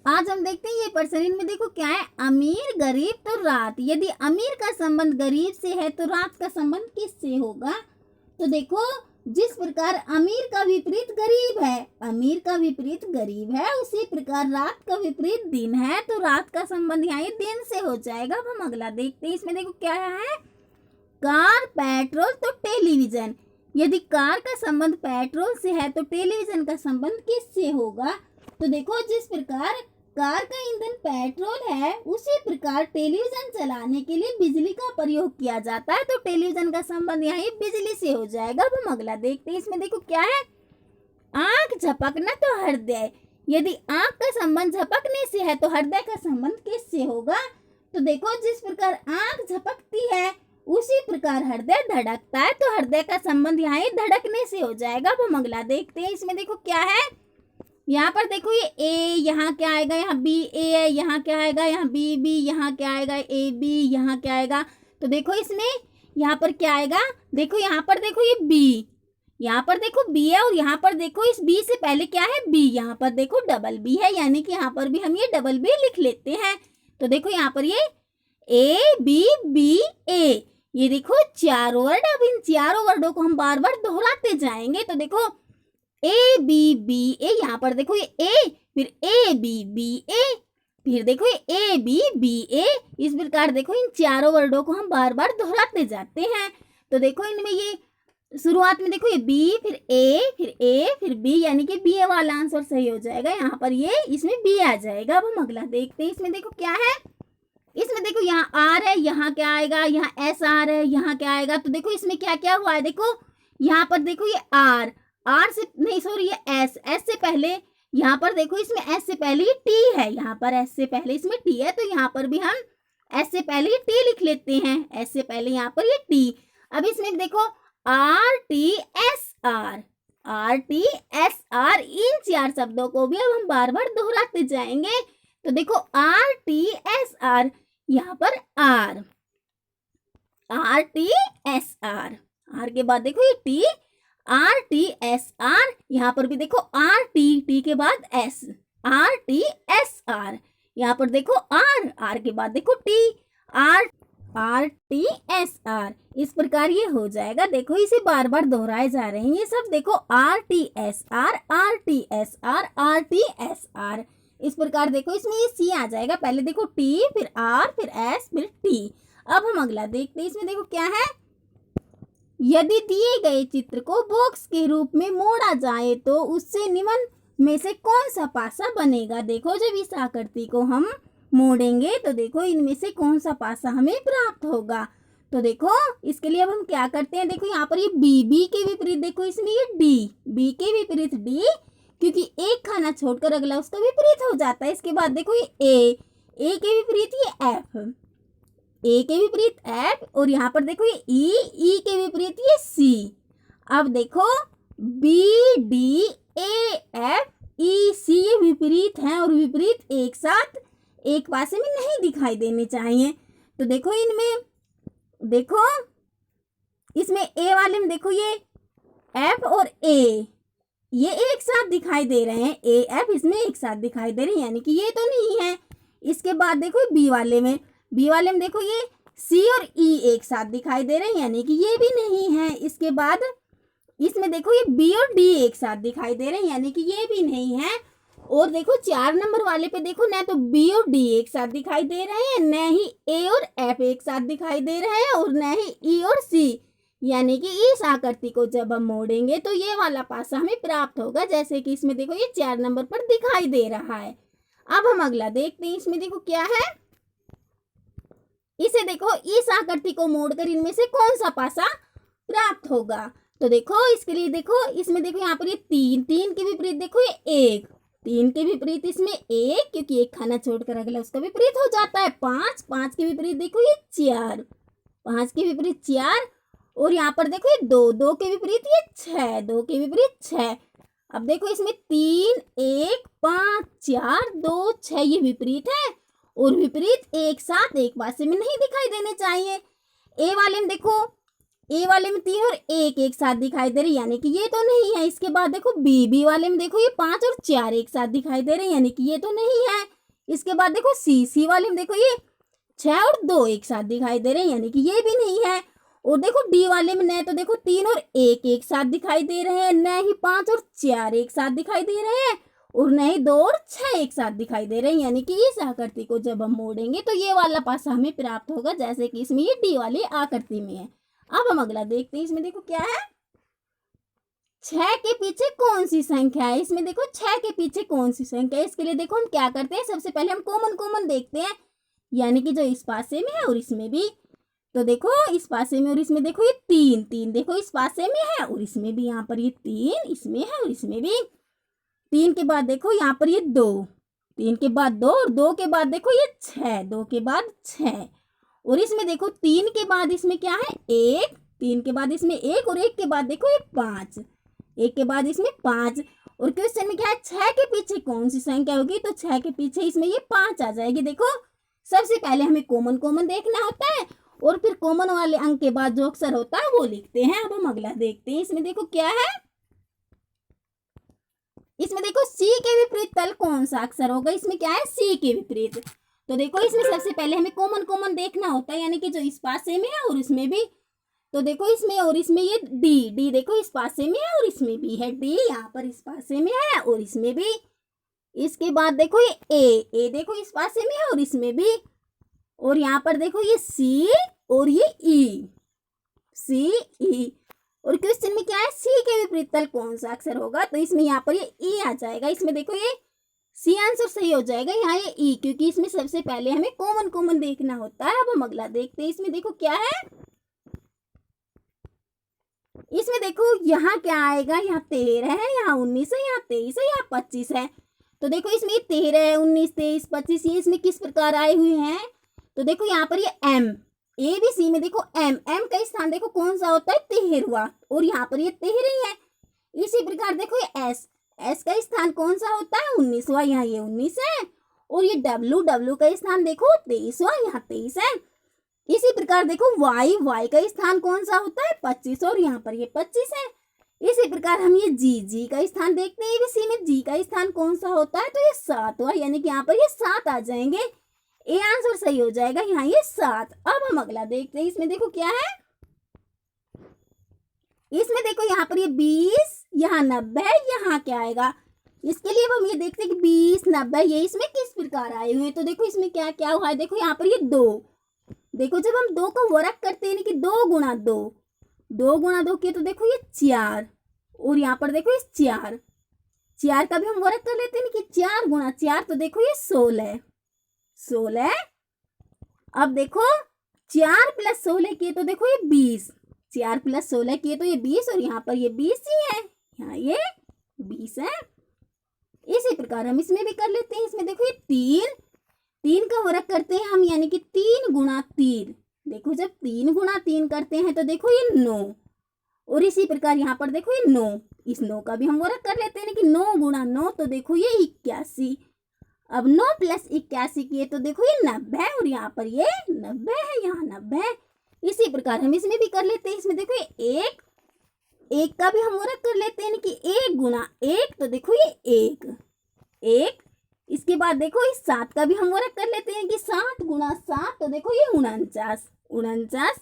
आज हम देखते हैं ये पर्सन, इनमें देखो क्या है, अमीर, गरीब तो रात। यदि अमीर का संबंध गरीब से है तो रात का संबंध किससे होगा? तो देखो, जिस प्रकार अमीर का विपरीत गरीब है, अमीर का विपरीत गरीब है, उसी प्रकार रात का विपरीत दिन है, तो रात का संबंध यहाँ दिन से हो जाएगा। अब हम अगला देखते हैं। इसमें देखो क्या है, कार, पेट्रोल तो टेलीविजन। यदि कार का संबंध पेट्रोल से है तो टेलीविजन का संबंध किससे होगा? तो देखो, जिस प्रकार कार का ईंधन पेट्रोल है, उसी प्रकार टेलीविजन चलाने के लिए बिजली का प्रयोग किया जाता है, तो टेलीविजन का संबंध यहाँ बिजली से हो जाएगा। अब हम अगला देखते हैं। इसमें देखो क्या है, आंख झपकना तो हृदय। यदि आंख का संबंध झपकने से है तो हृदय का संबंध किससे होगा? तो देखो, जिस प्रकार आंख झपकती है उसी प्रकार हृदय धड़कता है, तो हृदय का संबंध यहाँ धड़कने से हो जाएगा। अब हम अगला देखते हैं। इसमें देखो क्या है, यहाँ पर देखो ये ए, यहाँ क्या आएगा, यहाँ बी ए है, यहाँ क्या आएगा, यहाँ बी बी, यहाँ क्या आएगा, ए बी, यहाँ क्या आएगा। तो देखो इसमें यहाँ पर क्या आएगा, देखो यहाँ पर देखो ये बी, यहाँ पर देखो बी है, और यहाँ पर देखो इस बी से पहले क्या है, बी, यहाँ पर देखो डबल बी है, यानी कि यहाँ पर भी हम ये डबल बी लिख लेते हैं। तो देखो यहाँ पर ये ए बी बी ए, ये देखो चारों वर्ड। अब इन चारों वर्डों को हम बार बार दोहराते जाएंगे। तो देखो ए बी बी ए, यहाँ पर देखो ये ए, फिर ए बी बी ए, फिर देखो ये ए बी बी ए। इस प्रकार देखो इन चारों वर्डों को हम बार बार दोहराते जाते हैं। तो देखो इनमें ये शुरुआत में देखो ये बी, फिर ए, फिर बी, यानी कि बी वाला आंसर सही हो जाएगा। यहाँ पर ये इसमें बी आ जाएगा। अब हम अगला देखते हैं। इसमें देखो क्या है, इसमें देखो यहाँ आर है, यहाँ क्या आएगा, यहाँ एस आर है, यहाँ क्या आएगा। तो देखो इसमें क्या क्या हुआ है, देखो यहाँ पर देखो ये आर, आर से नहीं सॉरी ये एस, एस से पहले, यहाँ पर देखो इसमें एस से पहले ये टी है, यहाँ पर एस से पहले इसमें टी है, तो यहाँ पर भी हम एस से पहले ये टी लिख लेते हैं, एस से पहले यहाँ पर ये टी। अब इसमें देखो R T S R, R T S R, इन चार शब्दों को भी अब हम बार बार दोहराते जाएंगे। तो देखो आर टी एस आर, यहाँ पर R, R T S R, R के बाद देखो ये T, R T S R, यहाँ पर भी देखो आर टी, टी के बाद S, R T S R, यहाँ पर देखो आर, आर के बाद देखो T, R, R T S R. इस प्रकार ये हो जाएगा। देखो इसे बार बार दोहराए जा रहे हैं ये सब। देखो R T S R, R T S R, R T S R. इस प्रकार देखो इसमें ये सी आ जाएगा, पहले देखो टी, फिर आर, फिर एस, फिर टी। अब हम अगला देखते हैं। इसमें देखो क्या है, यदि दिए गए चित्र को बॉक्स के रूप में मोड़ा जाए तो उससे निम्न में से कौन सा पासा बनेगा? देखो जब इस आकृति को हम मोड़ेंगे तो देखो इनमें से कौन सा पासा हमें प्राप्त होगा। तो देखो इसके लिए अब हम क्या करते हैं, देखो यहाँ पर ये बी, बी के विपरीत देखो इसमें ये डी, बी के विपरीत डी, क्योंकि एक खाना छोड़कर अगला उसका विपरीत हो जाता है। इसके बाद देखो ये ए के विपरीत ये एफ, ए के विपरीत एफ, और यहाँ पर देखो ये ई के विपरीत ये सी। अब देखो B D A F E C ये विपरीत हैं, और विपरीत एक साथ एक पासे में नहीं दिखाई देने चाहिए। तो देखो इनमें देखो इसमें ए वाले में देखो ये एफ और ए ये एक साथ दिखाई दे रहे हैं, ए एफ इसमें एक साथ दिखाई दे रहे हैं, यानी कि ये तो नहीं है। इसके बाद देखो बी वाले में देखो ये सी और ई एक साथ दिखाई दे रहे हैं, यानी कि ये भी नहीं है। इसके बाद इसमें देखो ये बी और डी एक साथ दिखाई दे रहे हैं, यानी कि ये भी नहीं है। और देखो 4 नंबर वाले पे देखो ना तो बी और डी एक साथ दिखाई दे रहे हैं, न ही ए और एफ एक साथ दिखाई दे रहे हैं, और न ही ई और सी, यानी कि इस आकृति को जब हम मोड़ेंगे तो ये वाला पासा हमें प्राप्त होगा, जैसे कि इसमें देखो ये 4 नंबर पर दिखाई दे रहा है। अब हम अगला देखते हैं। इसमें देखो क्या है, इसे देखो इस आकृति को मोड़कर इनमें से कौन सा पासा प्राप्त होगा। तो देखो इसके लिए देखो इसमें देखो यहाँ पर ये 3, 3 के विपरीत देखो ये 1, 3 के विपरीत इसमें 1, क्योंकि एक खाना छोड़कर अगला उसका विपरीत हो जाता है। 5, 5 के विपरीत देखो ये 4, 5 के विपरीत 4, और यहाँ पर देखो ये 2, 2 के विपरीत ये 6, 2 के विपरीत 6। अब देखो इसमें 3, 1, 5, 4, 2, 6 ये विपरीत है, और विपरीत एक साथ एक पासे में नहीं दिखाई देने चाहिए। ए वाले में देखो, ए वाले में 3 और 1 एक साथ दिखाई दे रही, यानी कि ये तो नहीं है। इसके बाद देखो बी वाले में देखो ये 5 और 4 एक साथ दिखाई दे रहे हैं, यानी कि ये तो नहीं है। इसके बाद देखो सी वाले में देखो ये 6 और 2 एक साथ दिखाई दे रहे हैं, यानी कि ये भी नहीं है। और देखो डी वाले में न तो देखो 3 और 1 एक साथ दिखाई दे रहे हैं, न ही 5 और 4 एक साथ दिखाई दे रहे हैं, और न ही 2 और 6 एक साथ दिखाई दे रहे हैं। यानी कि इस आकृति को जब हम मोड़ेंगे तो ये वाला पासा हमें प्राप्त होगा, जैसे कि इसमें ये डी वाली आकृति में है। अब हम अगला देखते हैं। इसमें देखो क्या है, 6 के पीछे कौन सी संख्या है। इसमें देखो 6 के पीछे कौन सी संख्या है। इसके लिए देखो हम क्या करते हैं, सबसे पहले हम कॉमन देखते हैं, यानी कि जो इस पासे में है और इसमें भी। तो देखो इस पासे में और इसमें देखो ये 3 देखो इस पासे में है और इसमें भी, यहाँ पर ये 3 इसमें है और इसमें भी। 3 के बाद देखो यहाँ पर ये 2, 3 के बाद 2 और 2 के बाद देखो ये 6, 2 के बाद 6 और इसमें देखो 3 के बाद इसमें क्या है 1, 3 के बाद इसमें 1 और 1 के बाद देखो ये 5, 1 के बाद इसमें 5। और क्वेश्चन में क्या है, 6 के पीछे कौन सी संख्या होगी, तो 6 के पीछे इसमें ये 5 आ जाएगी। देखो सबसे पहले हमें कॉमन देखना होता है और फिर कॉमन वाले अंक के बाद जो अक्षर होता है वो लिखते हैं। अब हम अगला देखते हैं। इसमें देखो क्या है, इसमें देखो सी के विपरीत तल कौन सा अक्षर होगा। इसमें क्या है, सी के विपरीत। तो देखो इसमें सबसे पहले हमें कॉमन देखना होता है, यानी कि जो इस पासे में है और इसमें भी। तो देखो इसमें और इसमें ये डी देखो इस पासे में है और इसमें भी है, डी यहाँ पर इस पासे में है और इसमें भी। इसके बाद देखो ये ए देखो इस पासे में है और इसमें भी। और यहाँ पर देखो ये सी और ये ई, सी ई। और क्वेश्चन में क्या है, सी के विपरीत तल कौन सा अक्षर होगा, तो इसमें यहाँ पर ये ई आ जाएगा। इसमें देखो ये सी आंसर सही हो जाएगा, यहाँ ये ई, क्योंकि इसमें सबसे पहले हमें कॉमन देखना होता है। अब हम अगला देखते हैं। इसमें देखो क्या है, इसमें देखो यहाँ क्या आएगा, यहाँ 13 है, यहाँ 19 है, यहाँ 23 है, यहाँ 25 है। तो देखो इसमें 13, 19, 23, 25 ये इसमें किस प्रकार आए हुए हैं। तो देखो यहाँ पर ये एम, ए बी सी में देखो एम का स्थान देखो कौन सा होता है, 13वां, और यहाँ पर ये 13 ही है। इसी प्रकार देखो ये एस का स्थान कौन सा होता है, 19वां, यहाँ ये 19 है। और ये डब्ल्यू का स्थान देखो 23वां, यहाँ 23 है। इसी प्रकार देखो वाई का स्थान कौन सा होता है, 25, और यहाँ पर ये 25 है। इसी प्रकार हम ये जी का स्थान देखते हैं, इसी में जी का स्थान कौन सा होता है, तो ये 7वां, यानी कि यहाँ पर ये 7 आ जाएंगे। ए आंसर सही हो जाएगा, यहाँ ये 7। अब हम अगला देखते हैं। इसमें देखो क्या है, इसमें देखो यहाँ पर ये 20, यहाँ 90, यहाँ क्या आएगा। इसके लिए हम ये देखते हैं कि 20, 90 ये इसमें किस प्रकार आए हुए हैं। तो देखो इसमें क्या क्या हुआ है, देखो यहाँ पर ये 2, देखो जब हम 2 का वर्ग करते हैं कि 2 गुणा 2, 2 गुणा 2 किए तो देखो ये 4, और यहाँ पर देखो इस 4 का भी हम वर्ग कर लेते हैं कि 4 गुणा 4, तो देखो ये 16। अब देखो 4 + 16 किए तो देखो ये 20, 4 + 16 किए तो ये 20, और यहाँ पर ये 20 ही है, यहाँ ये 20 है। इसी प्रकार हम इसमें भी कर लेते हैं। इसमें देखो ये 3 का वर्ग करते हैं हम, यानी कि 3 गुणा 3, देखो जब 3 गुणा 3 करते हैं तो देखो ये 9, और इसी प्रकार यहाँ पर देखो ये 9, इस 9 का भी हम वर्ग कर लेते हैं कि 9 गुणा 9, तो देखो ये 81। अब 9 + 81 किए तो देखो ये 90, और यहाँ पर ये 90 है, यहाँ 90 है। इसी प्रकार हम इसमें भी कर लेते हैं। इसमें देखो ये 1 का भी हम वर्ग कर लेते हैं कि 1 गुणा 1, तो देखो ये 1। इसके बाद देखो इस 7 का भी हम वर्ग कर लेते हैं कि 7 गुणा 7, तो देखो ये 49।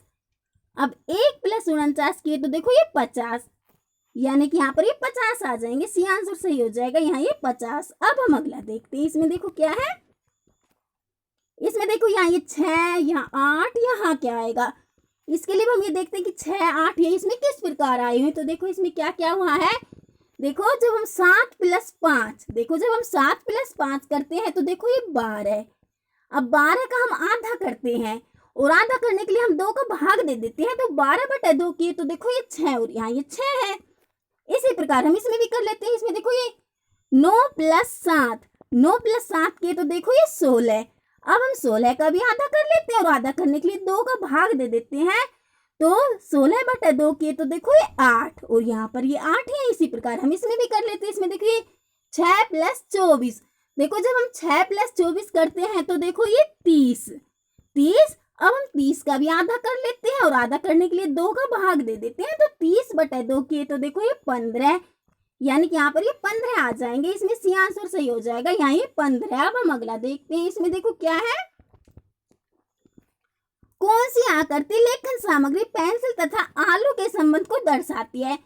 अब 1 + 49 किए तो देखो ये 50, यानी कि यहाँ पर ये 50 आ जाएंगे। सी आंसर सही हो जाएगा, यहाँ ये 50। अब हम अगला देखते हैं। इसमें देखो क्या है, इसमें देखो यहाँ ये 6, यहाँ 8, यहाँ क्या आएगा। इसके लिए हम ये देखते हैं कि 6, 8 ये इसमें किस प्रकार आए हुए। तो देखो इसमें क्या क्या हुआ है, देखो जब हम 7 + 5, देखो जब हम 7 + 5 करते हैं तो देखो ये 12। अब 12 का हम आधा करते हैं, और आधा करने के लिए हम 2 का भाग दे देते हैं, तो 12/2 किए तो देखो ये 6, और यहाँ ये 6 है। इसी प्रकार हम इसमें भी कर लेते हैं। इसमें देखो ये 9 + 7 किए तो देखो ये 16। अब हम 16 का भी आधा कर लेते हैं, और आधा करने के लिए 2 का भाग दे देते हैं, तो 16/2 किए तो देखो ये 8, और यहाँ पर ये 8 है। इसी प्रकार हम इसमें भी कर लेते हैं। इसमें देखो ये 6 + 24, देखो जब हम 6 + 24 करते हैं तो देखो ये 30। अब हम 30 का भी आधा कर लेते हैं, और आधा करने के लिए 2 का भाग दे देते हैं, तो 30/2 किए तो देखो ये 15। यानी कि यहाँ पर ये 15 आ जाएंगे, इसमें सी आंसर सही हो जाएगा, यहाँ ये 15। अब हम अगला देखते हैं, इसमें देखो क्या है, कौन सी आकृति लेखन सामग्री पेंसिल तथा आलू के संबंध को दर्शाती है।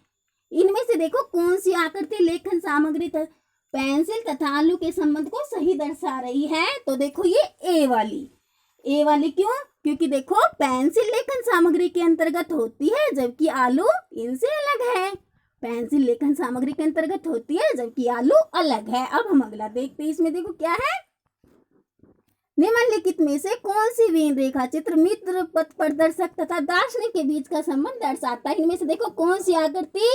इनमें से देखो कौन सी आकृति लेखन सामग्री पेंसिल तथा आलू के संबंध को सही दर्शा रही है। तो देखो ये ए वाली क्यों, क्योंकि देखो पेंसिल लेखन सामग्री के अंतर्गत होती है जबकि आलू इनसे अलग है। पेंसिल लेखन सामग्री के अंतर्गत होती है जबकि आलू अलग है। अब हम अगला देखते हैं, इसमें देखो क्या है, निम्नलिखित में से कौन सी वेन रेखा चित्र मित्र पथ प्रदर्शक तथा दार्शनिक के बीच का संबंध दर्शाता है। इनमें से देखो कौन सी आकृति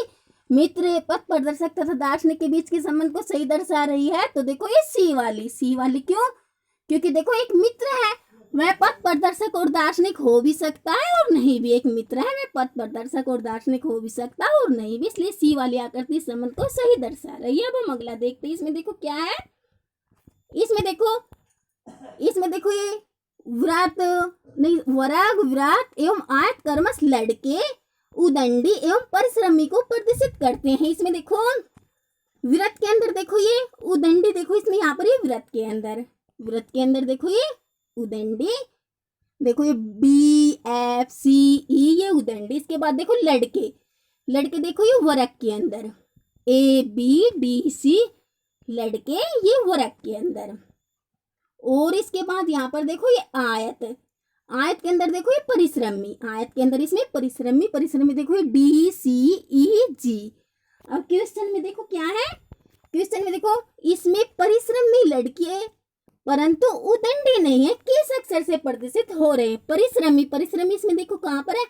मित्र पथ प्रदर्शक तथा दार्शनिक के बीच के संबंध को सही दर्शा रही है। तो देखो ये सी वाली क्यों, क्योंकि देखो एक मित्र है वह पथ प्रदर्शक और दार्शनिक हो भी सकता है और नहीं भी, एक मित्र है वह पथ प्रदर्शक और दार्शनिक हो भी सकता है और नहीं भी, इसलिए सी वाली आकृति संबंध को सही दर्शा रही है। अब हम अगला देखते हैं, इसमें देखो क्या है, इसमें देखो ये वर्ग विराट एवं आयत कर्मश लड़के उदंडी एवं परिश्रमी को प्रदर्शित करते हैं। इसमें देखो विरत के अंदर देखो ये उदंडी, देखो इसमें यहाँ पर ये विरत के अंदर देखो ये उदंडी, देखो ये BFCE ये उदंडी। इसके बाद देखो लड़के देखो ये वर्ग के अंदर ABDC लड़के ये वर्ग के अंदर। और इसके बाद यहाँ पर देखो ये आयत के अंदर देखो ये परिश्रमी, आयत के अंदर इसमें परिश्रमी देखो ये DCEG। अब क्वेश्चन में देखो क्या है, क्वेश्चन में देखो इसमें परिश्रमी लड़की है परंतु उदंडी नहीं है, किस अक्षर से प्रदर्शित हो रहे हैं। परिश्रमी इसमें देखो कहाँ पर है,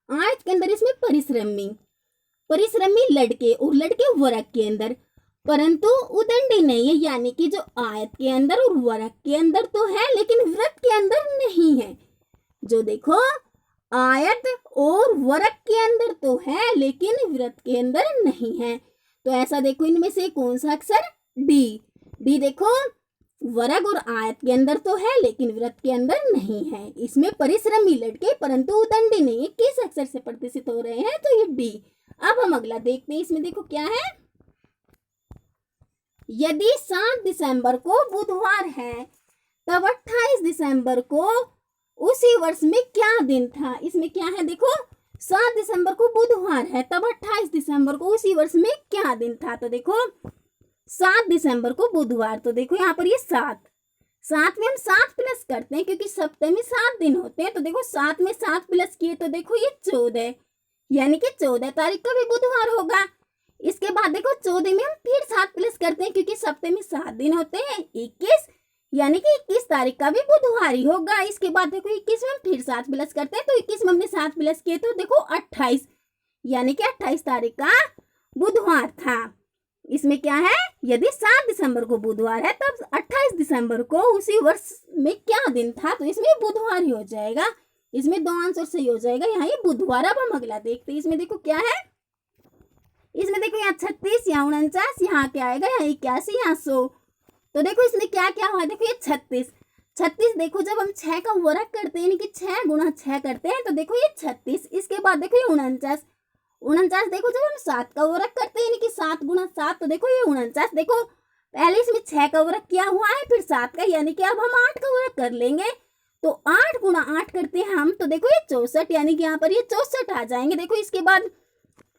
आयत के अंदर इसमें परिश्रमी लड़के और लड़के वर्ग के अंदर, परंतु उदंडी नहीं है, यानी कि जो आयत के अंदर और वर्ग के अंदर तो है लेकिन वृत्त के अंदर नहीं है। जो देखो आयत और वर्ग के अंदर तो है लेकिन वृत्त के अंदर नहीं है। तो ऐसा देखो इनमें से कौन सा अक्षर, डी देखो वर्ग और आयत के अंदर तो है लेकिन वृत्त के अंदर नहीं है। इसमें परिश्रमी लड़के परंतु उदंडी नहीं है, किस अक्षर से प्रदर्शित हो रहे हैं, तो ये डी। अब हम अगला देखते हैं, इसमें देखो क्या है, यदि 7 दिसंबर को बुधवार है तब 28 दिसंबर को उसी वर्ष में क्या दिन था। इसमें क्या है, देखो 7 दिसंबर को बुधवार है तब 28 दिसंबर को उसी वर्ष में क्या दिन था। तो देखो 7 दिसंबर को बुधवार, तो देखो यहाँ पर ये 7 में हम 7 प्लस करते हैं क्योंकि सप्ताह में 7 दिन होते हैं। तो देखो 7 में 7 प्लस किए तो देखो ये 14, यानी कि 14 तारीख का भी बुधवार होगा। इसके बाद देखो 14 में हम फिर 7 प्लस करते हैं क्योंकि सप्ताह में 7 दिन होते हैं, 21 यानी कि 21 तारीख का भी बुधवार ही होगा। इसके बाद देखो 21 में हम फिर 7 प्लस करते हैं, तो 21 में हमने 7 प्लस किए तो देखो 28, यानी कि 28 तारीख का बुधवार था। इसमें क्या है, यदि 7 दिसंबर को बुधवार है तब 28 दिसंबर को उसी वर्ष में क्या दिन था, तो इसमें बुधवार ही हो जाएगा। इसमें 2 आंसर सही हो जाएगा, यहाँ ये बुधवार। अब हम अगला देखते हैं, इसमें देखो क्या है, इसमें देखो यहाँ 36, यहाँ 49, यहाँ क्या आएगा, यहाँ 81, यहाँ 100। तो देखो इसमें क्या क्या हुआ, देखो ये 36 देखो जब हम 6 का वर्ग करते हैं यानी कि 6 गुणा 6 करते हैं तो देखो ये 36। इसके बाद देखो ये 49 देखो जब हम 7 का वर्ग करते हैं यानी कि 7 गुणा 7, तो देखो ये 49। देखो पहले इसमें 6 का वर्ग किया हुआ है फिर 7 का, यानी कि अब हम 8 का वर्ग कर लेंगे तो 8 गुणा 8 करते हैं हम, तो देखो ये 64, यानी कि यहाँ पर ये 64 आ जाएंगे। देखो इसके बाद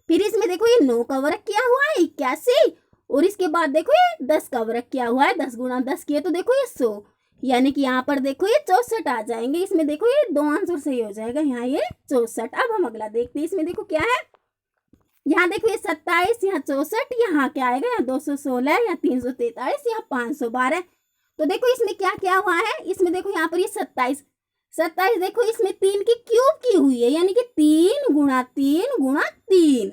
फिर इसमें देखो ये 9 का वर्ग किया हुआ है 81, और इसके बाद देखो ये 10 का वर्ग किया हुआ है 10 गुणा 10 किए तो देखो ये 100, यानी कि यहाँ पर देखो ये 64 आ जाएंगे। इसमें देखो ये 2 आंसर सही हो जाएगा, यहाँ ये 64। अब हम अगला देखते हैं, इसमें देखो क्या है, यहाँ देखो ये 27, यहाँ 64, यहाँ क्या आएगा, यहाँ 216, यहाँ 343, यहाँ 512। तो देखो इसमें क्या क्या हुआ है, इसमें देखो यहाँ पर ये 27 देखो इसमें 3 की क्यूब की हुई है, यानी कि 3 गुणा 3,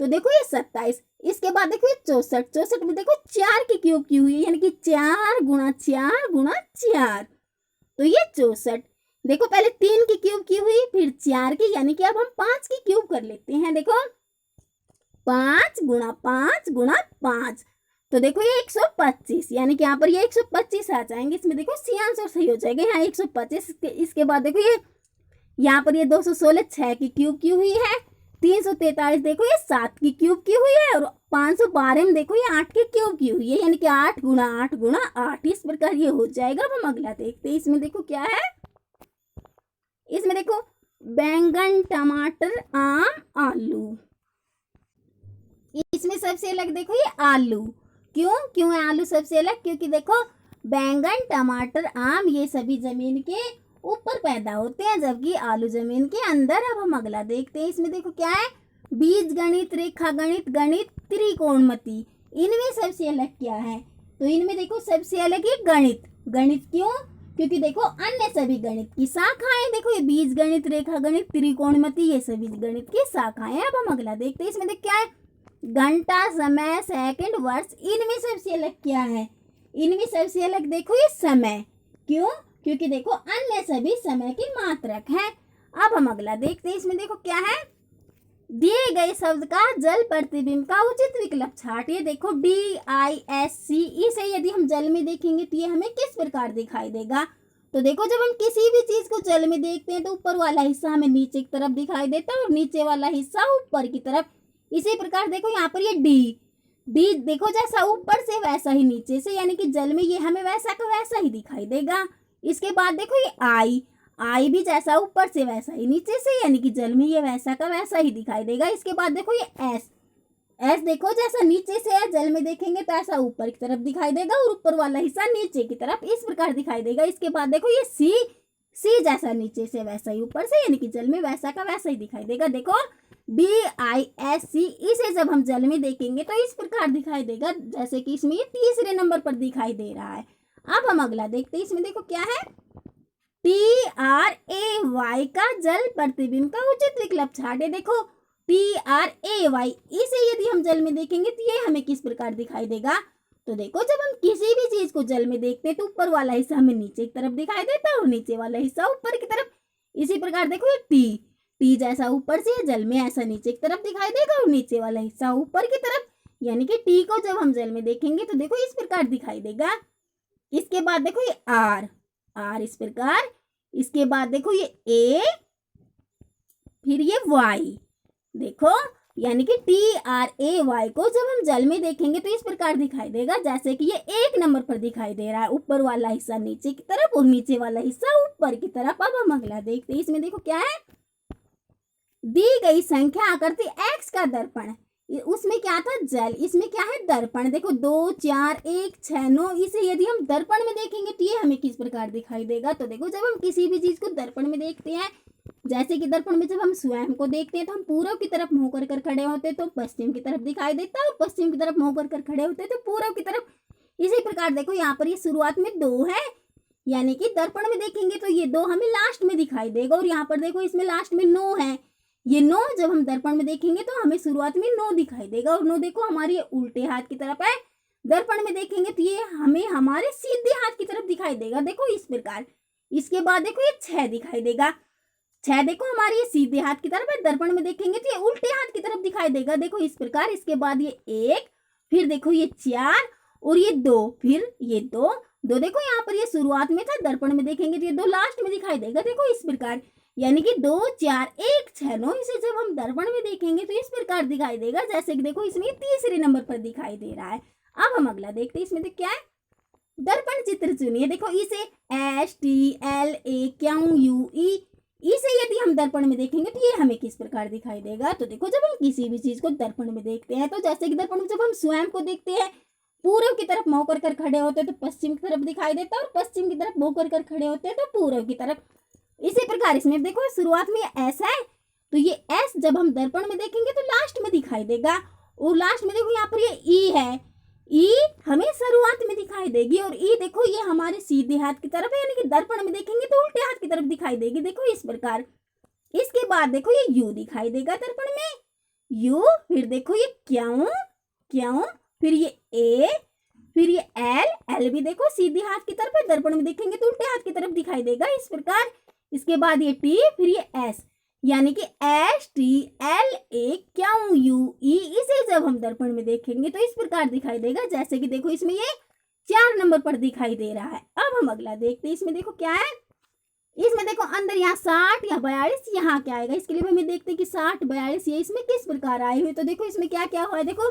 तो देखो ये 27। इसके बाद देखो ये 64 में देखो 4 की क्यूब की हुई है, यानी कि 4 गुणा 4, तो ये 64। देखो पहले 3 की क्यूब की हुई फिर 4 की, यानी कि अब हम 5 की क्यूब कर लेते हैं। देखो 5 गुणा 5, तो देखो ये 125, यानी कि यहाँ पर ये 125 आ जाएंगे। इसमें देखो सी आंसर सही हो जाएगा, यहाँ 125। इसके बाद देखो ये यहाँ पर ये 216 6 की क्यूब की हुई है, 343 देखो ये 7 की क्यूब की हुई है, और 512 में देखो ये 8 की क्यूब की हुई है, यानी कि 8 गुणा 8 गुणा 8, इस प्रकार ये हो जाएगा। अब हम अगला देखते हैं। इसमें देखो क्या है, इसमें देखो बैंगन, टमाटर, आम, आलू। इसमें सबसे अलग देखो ये आलू। क्यों है आलू सबसे अलग? क्योंकि देखो बैंगन, टमाटर, आम ये सभी जमीन के ऊपर पैदा होते हैं, जबकि आलू जमीन के अंदर। अब हम अगला देखते हैं। इसमें देखो क्या है, बीज गणित, रेखा गणित, गणित, त्रिकोणमिति। इनमें सबसे अलग क्या है? तो इनमें देखो सबसे अलग है गणित। गणित क्यों? क्योंकि देखो अन्य सभी गणित की शाखाएं, देखो ये बीज गणित, रेखा गणित, त्रिकोणमिति ये सभी गणित की शाखाएं। अब हम अगला देखते हैं। इसमें देखो क्या है, घंटा, समय, सेकंड, वर्ष। इनमें सबसे अलग क्या है? इनमें सबसे अलग देखो ये समय। क्यों? क्योंकि देखो अन्य सभी समय के मात्रक हैं। अब हम अगला देखते हैं। इसमें देखो क्या है, दिए गए शब्द का जल प्रतिबिंब का उचित विकल्प छांटिए। देखो DISC, इसे यदि हम जल में देखेंगे तो ये हमें किस प्रकार दिखाई देगा? तो देखो जब हम किसी भी चीज को जल में देखते हैं तो ऊपर वाला हिस्सा हमें नीचे की तरफ दिखाई देता है और नीचे वाला हिस्सा ऊपर की तरफ। इसी प्रकार देखो यहाँ पर ये डी देखो जैसा ऊपर से वैसा ही नीचे से, यानी कि जल में ये हमें वैसा का वैसा ही दिखाई देगा। इसके बाद देखो ये आई भी जैसा ऊपर से वैसा ही नीचे से, यानी कि जल में ये वैसा का वैसा ही दिखाई देगा। इसके बाद देखो ये एस देखो जैसा नीचे से है, जल में देखेंगे तो ऐसा ऊपर की तरफ दिखाई देगा और ऊपर वाला हिस्सा नीचे की तरफ, इस प्रकार दिखाई देगा। इसके बाद देखो ये सी जैसा नीचे से वैसा ही ऊपर से, यानी कि जल में वैसा का वैसा ही दिखाई देगा। देखो DISC, इसे जब हम जल में देखेंगे तो इस प्रकार दिखाई देगा, जैसे कि इसमें ये तीसरे नंबर पर दिखाई दे रहा है। अब हम अगला देखते हैं। इसमें देखो क्या है, TRAY का जल प्रतिबिंब का उचित विकल्प छांटे। देखो TRAY, इसे यदि हम जल में देखेंगे तो ये हमें किस प्रकार दिखाई देगा? तो देखो जब हम किसी भी चीज को जल में देखते हैं तो ऊपर वाला हिस्सा हमें नीचे की तरफ दिखाई देता है और नीचे वाला हिस्सा ऊपर की तरफ। इसी प्रकार देखो ये टी जैसा ऊपर से है, जल में ऐसा नीचे की तरफ दिखाई देगा और नीचे वाला हिस्सा ऊपर की तरफ, यानी कि टी को जब हम जल में देखेंगे तो देखो इस प्रकार दिखाई देगा। इसके बाद देखो ये आर इस प्रकार। इसके बाद देखो ये ए, फिर ये वाई। देखो यानी कि TRAY को जब हम जल में देखेंगे तो इस प्रकार दिखाई देगा, जैसे कि ये 1 नंबर पर दिखाई दे रहा है, ऊपर वाला हिस्सा नीचे की तरफ और नीचे वाला हिस्सा ऊपर की तरफ। अब हम अगला देखते हैं। इसमें देखो क्या है, दी गई संख्या आकृति x का दर्पण। उसमें क्या था, जल, इसमें क्या है, दर्पण। देखो 2, 4, 1, 6, 9, इसे यदि हम दर्पण में देखेंगे तो ये हमें किस प्रकार दिखाई देगा? तो देखो जब हम किसी भी चीज को दर्पण में देखते हैं, जैसे कि दर्पण में जब हम स्वयं को देखते हैं तो हम पूर्व की तरफ मुंह कर खड़े होते हैं तो पश्चिम की तरफ दिखाई देता है, और पश्चिम की तरफ मुंह कर खड़े होते हैं तो पूर्व की तरफ। इसी प्रकार देखो यहाँ पर ये शुरुआत में 2 है, यानी कि दर्पण में देखेंगे तो ये 2 हमें लास्ट में दिखाई देगा, और यहाँ पर देखो इसमें लास्ट में 9 है। ये 9 जब हम दर्पण में देखेंगे तो हमें शुरुआत में 9 दिखाई देगा, और 9 देखो हमारे उल्टे हाथ की तरफ है। दर्पण में देखेंगे तो ये हमें हमारे सीधे हाथ की तरफ दिखाई देगा, देखो इस प्रकार। इसके बाद देखो ये 6 दिखाई देगा। 6 देखो हमारे ये सीधे हाथ की तरफ है, दर्पण में देखेंगे तो ये उल्टे हाथ की तरफ दिखाई देगा, देखो इस प्रकार। इसके बाद ये 1, फिर देखो ये 4 और ये 2, फिर ये 2 देखो यहाँ पर ये शुरुआत में था, दर्पण में देखेंगे तो ये 2 लास्ट में दिखाई देगा, देखो इस प्रकार। यानी कि 2, 4, 1, 6, 9, इसे जब हम दर्पण में देखेंगे तो इस प्रकार दिखाई देगा, जैसे कि देखो इसमें तीसरे नंबर पर दिखाई दे रहा है। अब हम अगला देखते हैं। इसमें तो क्या है, दर्पण चित्र चुनिए। देखो इसे STLAQUE, इसे यदि हम दर्पण में देखेंगे तो ये हमें किस प्रकार दिखाई देगा? तो देखो जब हम किसी भी चीज को दर्पण में देखते हैं तो जैसे कि दर्पण में जब हम स्वयं को देखते हैं, पूर्व की तरफ मुंह कर खड़े होते हैं तो पश्चिम की तरफ दिखाई देता है, और पश्चिम की तरफ मुंह कर खड़े होते हैं तो पूर्व की तरफ। इसी प्रकार इसमें देखो शुरुआत में एस है, तो ये एस जब हम दर्पण में देखेंगे तो लास्ट में दिखाई देगा, और लास्ट में देखो यहाँ पर ये ई है, ई हमें शुरुआत में दिखाई देगी, और ई देखो ये हमारे सीधे हाथ की तरफ है, यानी कि दर्पण में देखेंगे तो उल्टे हाथ की तरफ दिखाई देगी, देखो इस प्रकार। इसके बाद देखो ये यू दिखाई देगा दर्पण में, यू, फिर देखो ये क्यों, फिर ये ए, फिर ये एल भी देखो सीधे हाथ की तरफ है, दर्पण में देखेंगे तो उल्टे हाथ की तरफ दिखाई देगा, इस प्रकार। इसके बाद ये टी, फिर ये एस, यानी कि STLAQUE, इसे जब हम दर्पण में देखेंगे तो इस प्रकार दिखाई देगा, जैसे कि देखो इसमें ये 4 नंबर पर दिखाई दे रहा है। अब हम अगला देखते हैं। इसमें देखो क्या है, इसमें देखो अंदर यहाँ 60 या 42 यहाँ क्या आएगा, इसके लिए हमें देखते हैं कि 60 42 ये इसमें किस प्रकार आए हुए। तो देखो इसमें क्या क्या हुआ है, देखो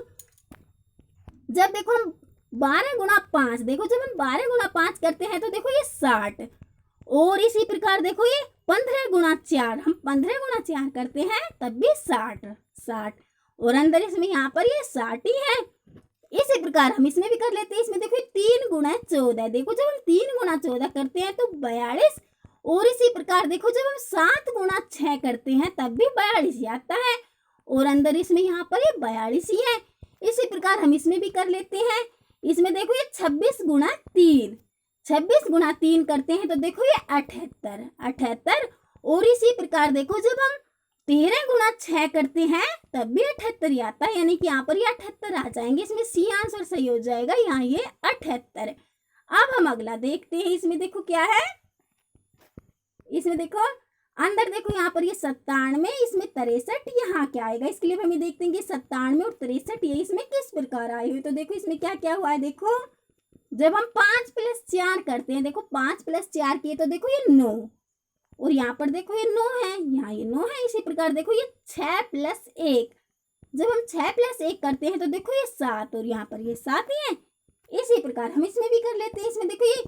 जब देखो हम 12 गुणा 5, देखो जब हम 12 गुणा 5 करते हैं तो देखो ये 60, और इसी प्रकार देखो ये 15 गुणा 4, हम 15 गुणा 4 करते हैं तब भी 60, और अंदर इसमें यहाँ पर ये 60 ही है। इसी प्रकार हम इसमें भी कर लेते हैं। इसमें देखो 3 गुणा 14, देखो जब हम 3 गुणा 14 करते हैं तो 42, और इसी प्रकार देखो जब हम 7 गुणा 6 करते हैं तब भी 42 ही आता है, और अंदर इसमें यहाँ पर ये 42 ही है। इसी प्रकार हम इसमें भी कर लेते हैं। इसमें देखो ये 26 गुणा 3, 26 गुणा 3 करते हैं तो देखो ये 78, और इसी प्रकार देखो जब हम 13 गुणा 6 करते हैं तब भी 78 ही आता है, यानी कि यहाँ पर ये 78 आ जाएंगे। इसमें सी आंसर सही हो जाएगा, यहाँ ये 78। अब हम अगला देखते हैं। इसमें देखो क्या है, इसमें देखो अंदर देखो यहाँ पर ये 97, इसमें 63, यहाँ क्या आएगा, इसके लिए हमें देखते हैं कि 97 और 63 ये इसमें किस प्रकार आए हुए। तो देखो इसमें क्या क्या हुआ है, देखो जब हम 5 + 4 करते हैं, देखो 5 + 4 किए तो देखो ये 9, और यहाँ पर देखो ये 9 है, यहाँ ये 9 है। इसी प्रकार देखो ये 6 + 1, जब हम 6 + 1 करते हैं तो देखो ये 7, और यहाँ पर ये 7 ही है। इसी प्रकार हम इसमें भी कर लेते हैं। इसमें देखो ये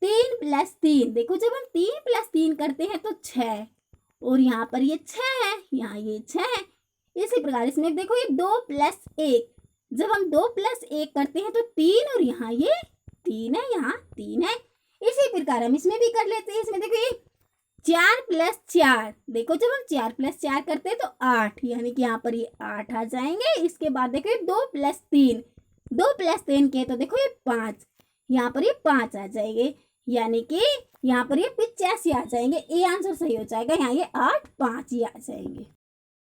3 + 3, देखो जब हम 3 + 3 करते हैं तो 6, और यहाँ पर ये 6 है, यहाँ ये 6 है। इसी प्रकार इसमें देखो ये 2 + 1, जब हम 2 + 1 करते हैं तो 3, और यहाँ ये 3 है, यहाँ 3 है। इसी प्रकार हम इसमें भी कर लेते हैं। इसमें देखो ये 4 + 4, देखो जब हम 4 + 4 करते हैं तो 8, यानी कि यहाँ पर ये 8 आ जाएंगे। इसके बाद देखो ये 2 + 3, 2 + 3 के तो देखो ये 5, यहाँ पर ये 5 आ जाएंगे, यानी कि यहाँ पर ये 85 आ जाएंगे। ए आंसर सही हो जाएगा, यहाँ ये 8 5 ही आ जाएंगे।